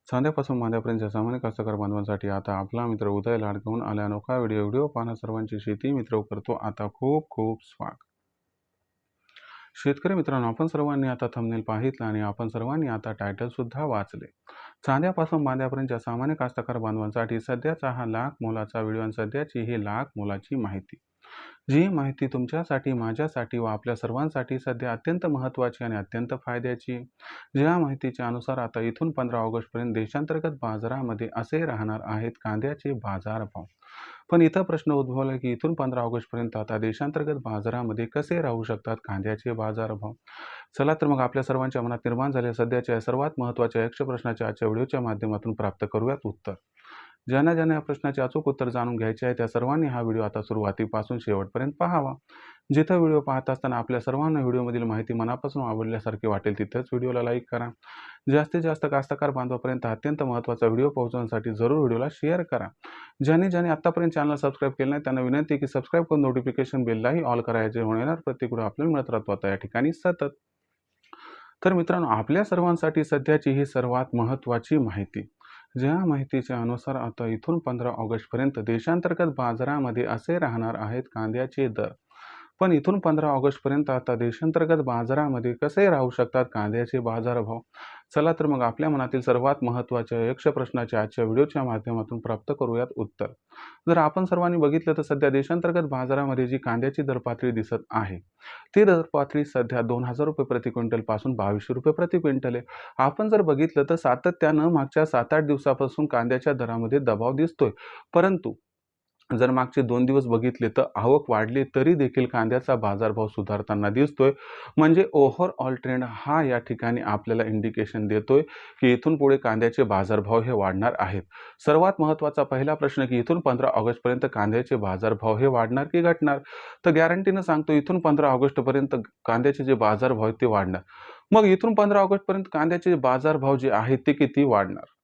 चांद्यापासून मांद्यापर्यंतच्या सामान्य कास्तकार बांधवांसाठी आता आपला मित्र उदय लाड घेऊन आला अनोखा व्हिडिओ पाहणं सर्वांची शेती मित्र करतो आता खूप खूप स्वागत. शेतकरी मित्रांनो, आपण सर्वांनी आता थंबनेल पाहितलं आणि आपण सर्वांनी आता टायटल सुद्धा वाचले. चांद्यापासून बांद्यापर्यंतच्या सामान्य कास्तकार बांधवांसाठी सध्याचा हा लाख मोलाचा व्हिडिओ आणि सध्याची ही लाख मोलाची माहिती. जी माहिती तुमच्यासाठी, माझ्यासाठी व आपल्या सर्वांसाठी सध्या अत्यंत महत्त्वाची आणि अत्यंत फायद्याची. ज्या माहितीच्या अनुसार आता इथून 15 ऑगस्टपर्यंत देशांतर्गत बाजारामध्ये असे राहणार आहेत कांद्याचे बाजारभाव. पण इथं प्रश्न उद्भवला की इथून 15 ऑगस्टपर्यंत आता देशांतर्गत बाजारामध्ये कसे राहू शकतात कांद्याचे बाजारभाव. चला तर मग आपल्या सर्वांच्या मनात निर्माण झालेल्या सध्याच्या सर्वात महत्त्वाच्या यक्ष प्रश्नाच्या आजच्या व्हिडिओच्या माध्यमातून प्राप्त करूयात उत्तर. ज्यांना या प्रश्नाचे अचूक उत्तर जाणून घ्यायचे आहे त्या सर्वांनी हा व्हिडिओ आता सुरुवातीपासून शेवटपर्यंत पाहावा. जिथं व्हिडिओ पाहत असताना आपल्या सर्वांना व्हिडिओमधील माहिती मनापासून आवडल्यासारखी वाटेल तिथंच व्हिडिओला लाईक करा. जास्तीत जास्त कास्तकार बांधवापर्यंत अत्यंत महत्त्वाचा व्हिडिओ पोहोचवण्यासाठी जरूर व्हिडिओला शेअर करा. ज्यांनी आतापर्यंत चॅनल सबस्क्राईब केलं नाही त्यांना विनंती आहे की सबस्क्राईब करून नोटिफिकेशन बेललाही ऑल करायचे होणार प्रत्येक व्हिडिओ आपल्याला मिळत राहतो आता या ठिकाणी सतत. तर मित्रांनो, आपल्या सर्वांसाठी सध्याची ही सर्वात महत्त्वाची माहिती. ज्या माहितीच्या अनुसार आता इथून 15 ऑगस्टपर्यंत देशांतर्गत बाजारामध्ये असे राहणार आहेत कांद्याचे दर. पण इथून 15 ऑगस्टपर्यंत आता देशांतर्गत बाजारामध्ये कसे राहू शकतात कांद्याचे बाजारभाव. चला तर मग आपल्या मनातील सर्वात महत्त्वाच्या यक्ष प्रश्नाच्या आजच्या व्हिडिओच्या माध्यमातून प्राप्त करूयात उत्तर. जर आपण सर्वांनी बघितलं तर सध्या देशांतर्गत बाजारामध्ये जी कांद्याची दरपातळी दिसत आहे ती दरपातळी सध्या 2000 रुपये प्रति क्विंटल पासून 2200 रुपये प्रति क्विंटल आहे. आपण जर बघितलं तर सातत्यानं मागच्या 7-8 दिवसापासून कांद्याच्या दरामध्ये दबाव दिसतोय. परंतु जर मागचे 2 दिवस बघितले तर आवक वाढली तरी देखील कांद्याचा बाजारभाव सुधारताना दिसतोय. म्हणजे ओव्हरऑल ट्रेंड हा या ठिकाणी आपल्याला इंडिकेशन देतोय की इथून पुढे कांद्याचे बाजारभाव हे वाढणार आहेत. सर्वात महत्त्वाचा पहिला प्रश्न की इथून 15 ऑगस्टपर्यंत कांद्याचे बाजारभाव हे वाढणार की घटणार. तर गॅरंटीनं सांगतो इथून 15 ऑगस्टपर्यंत कांद्याचे जे बाजारभाव आहेत ते वाढणार. मग इथून 15 ऑगस्टपर्यंत कांद्याचे बाजारभाव जे आहेत ते किती वाढणार.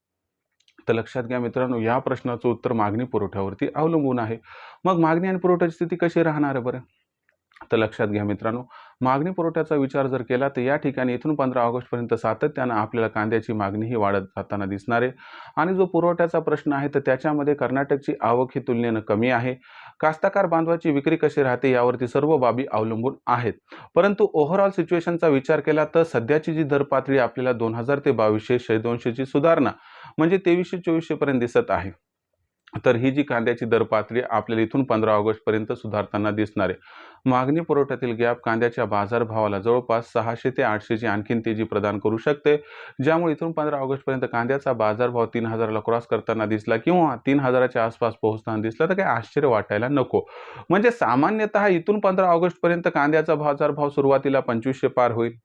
तर लक्षात घ्या मित्रांनो, या प्रश्नाचं उत्तर मागणी पुरवठ्यावरती अवलंबून आहे. मग मागणी आणि पुरवठ्याची स्थिती कशी राहणार आहे बरं. तर लक्षात घ्या मित्रांनो, मागणी पुरवठ्याचा विचार जर केला तर या ठिकाणी इथून 15 ऑगस्टपर्यंत सातत्यानं आपल्याला कांद्याची मागणी ही वाढत जाताना दिसणार आहे. आणि जो पुरवठ्याचा प्रश्न आहे तर त्याच्यामध्ये कर्नाटकची आवक ही तुलनेनं कमी आहे. कास्तकार बांधवाची विक्री कशी राहते यावरती सर्व बाबी अवलंबून आहेत. परंतु ओव्हरऑल सिच्युएशनचा विचार केला तर सध्याची जी दरपातळी आपल्याला 2000 ते 2200 200ची सुधारणा म्हणजे 2300-2400 पर्यंत दिसत आहे. तर ही जी कांद्याची दरपातळी आपल्याला इथून 15 ऑगस्टपर्यंत सुधारताना दिसणार आहे. मागणी पुरवठ्यातील गॅप कांद्याच्या बाजारभावाला जवळपास 600 ते 800ची आणखीन तेजी प्रदान करू शकते. ज्यामुळे इथून 15 ऑगस्टपर्यंत कांद्याचा बाजारभाव 3000ला क्रॉस करताना दिसला किंवा 3000च्या आसपास पोहोचताना दिसला तर काही आश्चर्य वाटायला नको. म्हणजे सामान्यतः इथून 15 ऑगस्टपर्यंत कांद्याचा बाजारभाव सुरुवातीला 2500 पार होईल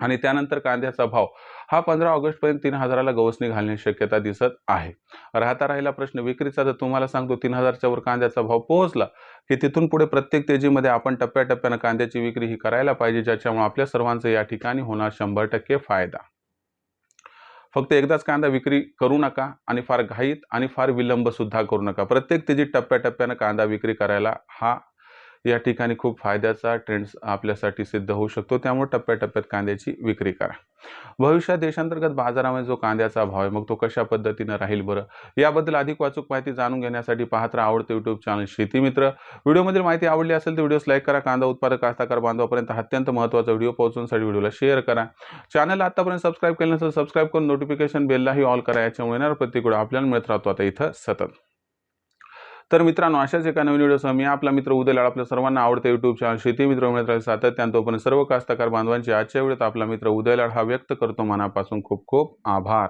आणि त्यानंतर कांद्याचा भाव हा 15 ऑगस्टपर्यंत 3000ला गवसणी घालण्याची शक्यता दिसत आहे. राहिला प्रश्न विक्रीचा. तर तुम्हाला सांगतो 3000च्या वर कांद्याचा भाव पोहोचला की तिथून पुढे प्रत्येक तेजीमध्ये आपण टप्प्याटप्प्यानं कांद्याची विक्री ही करायला पाहिजे, ज्याच्यामुळे आपल्या सर्वांचं या ठिकाणी होणार 100% फायदा. फक्त एकदाच कांदा विक्री करू नका आणि फार घाईत आणि फार विलंब सुद्धा करू नका. प्रत्येक तेजीत टप्प्याटप्प्यानं कांदा विक्री करायला हा या ठिकाणी खूप फायद्याचा ट्रेंड आपल्यासाठी सिद्ध होऊ शकतो. त्यामुळे टप्प्याटप्प्यात कांद्याची विक्री करा. भविष्यात देशांतर्गत बाजारामध्ये जो कांद्याचा भाव आहे मग तो कशा पद्धतीनं राहील बरं, याबद्दल अधिक अचूक माहिती जाणून घेण्यासाठी पाहत राहा आवडते यूट्यूब चॅनल शेती मित्र. व्हिडिओमधील माहिती आवडली असेल तर व्हिडिओस लाईक करा. कांदा उत्पादक कास्तकार बांधवापर्यंत अत्यंत महत्त्वाचा व्हिडिओ पोहोचवण्यासाठी व्हिडिओला शेअर करा. चॅनलला आतापर्यंत सबस्क्राईब केलं नसेल सबस्क्राईब करून नोटिफिकेशन बेललाही ऑल करा. याच्यामुळे येणार प्रत्येक व्हिडिओ आपल्याला मिळत राहतो आता इथं सतत. तर मित्रांनो, अशाच एका नवीन व्हिडिओसह मी आपला मित्र उदय लाड आपल्या सर्वांना आवडते यूट्यूब चॅनल शेती मित्र मिळत राहील सातत्यानं. तोपर्यंत सर्व कास्तकार बांधवांची आजच्या वेळेत आपला मित्र उदय लाड हा व्यक्त करतो मनापासून खूप खूप आभार.